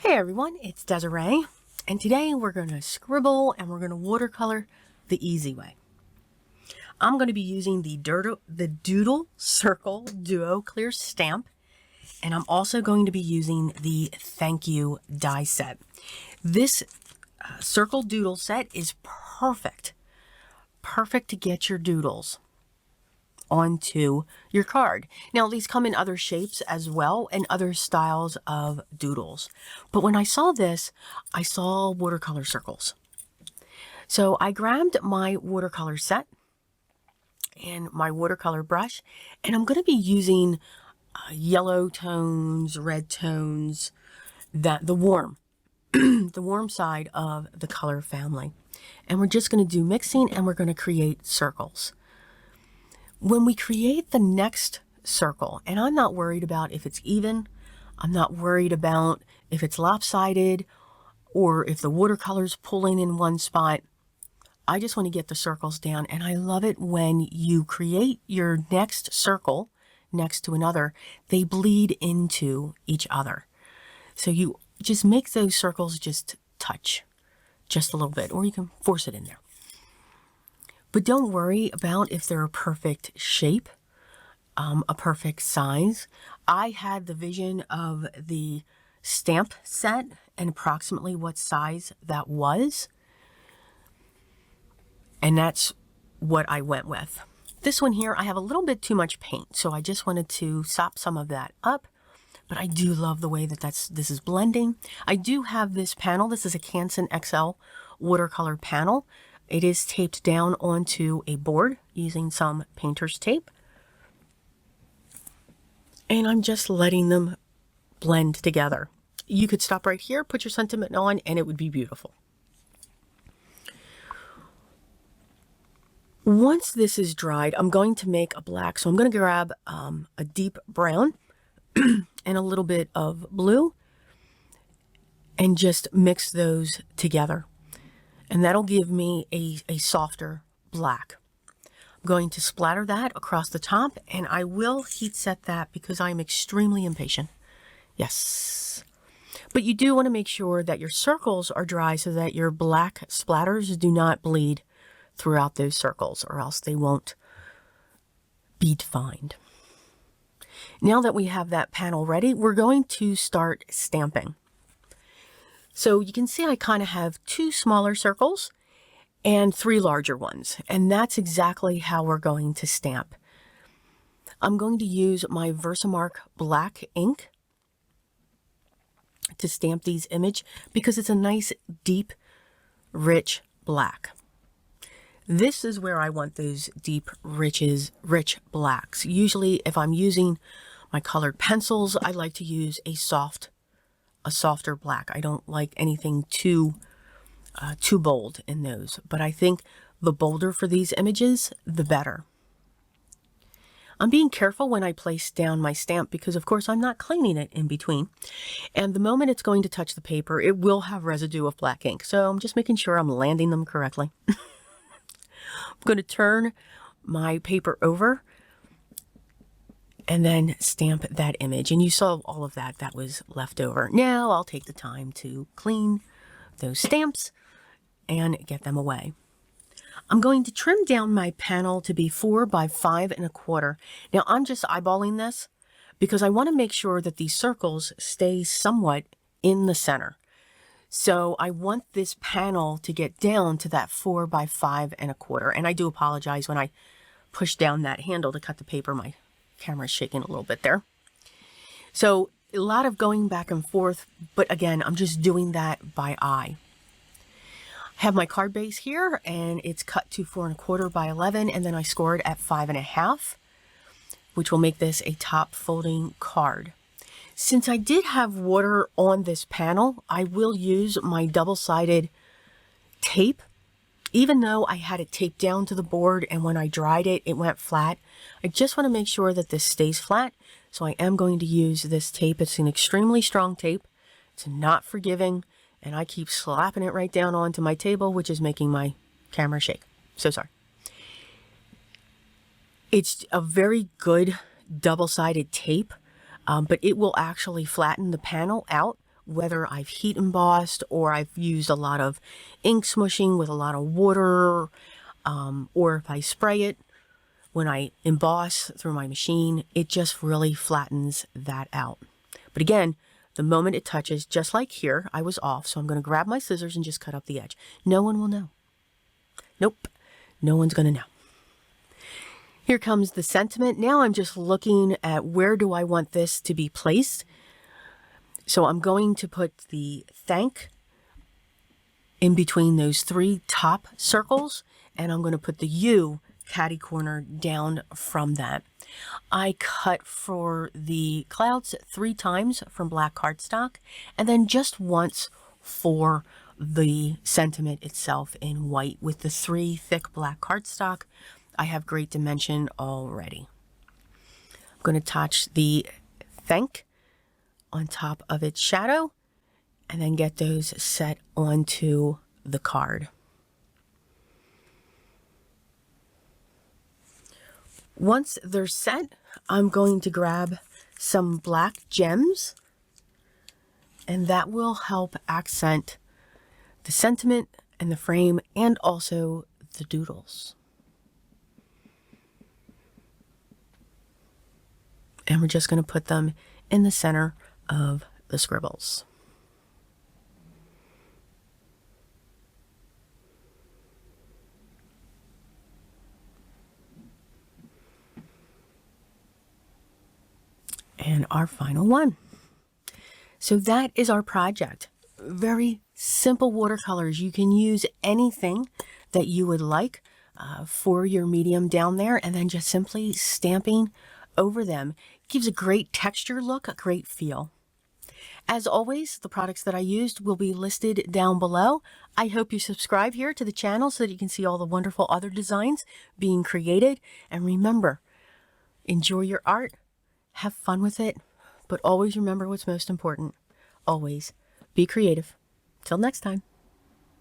Hey everyone, it's Desiree, and today we're going to scribble and we're going to watercolor the easy way. I'm going to be using the Doodle Circle Duo Clear Stamp, and I'm also going to be using the Thank You die set. This Circle Doodle set is perfect to get your doodles onto your card. Now these come in other shapes as well and other styles of doodles, but when I saw this, I saw watercolor circles. So I grabbed my watercolor set and my watercolor brush, and I'm going to be using yellow tones, red tones, the warm the warm side of the color family, and we're just going to do mixing and we're going to create circles. When we create the next circle, and I'm not worried about if it's even, I'm not worried about if it's lopsided or if the watercolor's pulling in one spot. I just want to get the circles down, and I love it when you create your next circle next to another, they bleed into each other. So you just make those circles just touch just a little bit, or you can force it in there. But don't worry about if they're a perfect shape, a perfect size. I had the vision of the stamp set and approximately what size that was, and that's what I went with. This one here, I have a little bit too much paint, so I just wanted to sop some of that up, but I do love the way that this is blending. I do have this panel. This is a Canson XL watercolor panel. It is taped down onto a board using some painter's tape. And I'm just letting them blend together. You could stop right here, put your sentiment on, and it would be beautiful. Once this is dried, I'm going to make a black. So I'm going to grab a deep brown and a little bit of blue and just mix those together. And that'll give me a softer black. I'm going to splatter that across the top, and I will heat set that because I'm extremely impatient. Yes. But you do want to make sure that your circles are dry so that your black splatters do not bleed throughout those circles, or else they won't be defined. Now that we have that panel ready, we're going to start stamping. So you can see I kind of have 2 smaller circles and 3 larger ones, and that's exactly how we're going to stamp. I'm going to use my Versamark black ink to stamp these images because it's a nice, deep, rich black. This is where I want those deep, rich blacks. Usually if I'm using my colored pencils, I like to use a softer black. I don't like anything too bold in those, but I think the bolder for these images, the better. I'm being careful when I place down my stamp because of course I'm not cleaning it in between. And the moment it's going to touch the paper, it will have residue of black ink. So I'm just making sure I'm landing them correctly. I'm going to turn my paper over and then stamp that image. And you saw all of that was left over. Now I'll take the time to clean those stamps and get them away. I'm going to trim down my panel to be 4 by 5 1/4. Now I'm just eyeballing this because I want to make sure that these circles stay somewhat in the center. So I want this panel to get down to that 4 by 5 1/4. And I do apologize when I push down that handle to cut the paper. My camera's shaking a little bit there. So a lot of going back and forth, but again, I'm just doing that by eye. I have my card base here, and it's cut to 4 1/4 by 11, and then I scored at 5 1/2, which will make this a top folding card. Since I did have water on this panel, I will use my double-sided tape, even though I had it taped down to the board and when I dried it, it went flat. I just want to make sure that this stays flat, so I am going to use this tape. It's an extremely strong tape. It's not forgiving, and I keep slapping it right down onto my table, which is making my camera shake. So sorry. It's a very good double-sided tape, but it will actually flatten the panel out, whether I've heat embossed or I've used a lot of ink smushing with a lot of water, or if I spray it when I emboss through my machine, it just really flattens that out. But again, the moment it touches, just like here, I was off, so I'm going to grab my scissors and just cut up the edge. No one will know. Nope, no one's going to know. Here comes the sentiment. Now I'm just looking at where do I want this to be placed. So I'm going to put the thank in between those 3 top circles, and I'm going to put the U catty corner down from that. I cut for the clouds 3 times from black cardstock, and then just once for the sentiment itself in white with the 3 thick black cardstock. I have great dimension already. I'm going to touch the thank on top of its shadow and then get those set onto the card. Once they're set, I'm going to grab some black gems, and that will help accent the sentiment and the frame and also the doodles. And we're just going to put them in the center of the scribbles. And our final one. So that is our project. Very simple watercolors. You can use anything that you would like for your medium down there, and then just simply stamping over them. Gives a great texture look, a great feel. As always, the products that I used will be listed down below. I hope you subscribe here to the channel so that you can see all the wonderful other designs being created. And remember, enjoy your art, have fun with it, but always remember what's most important. Always be creative. Till next time.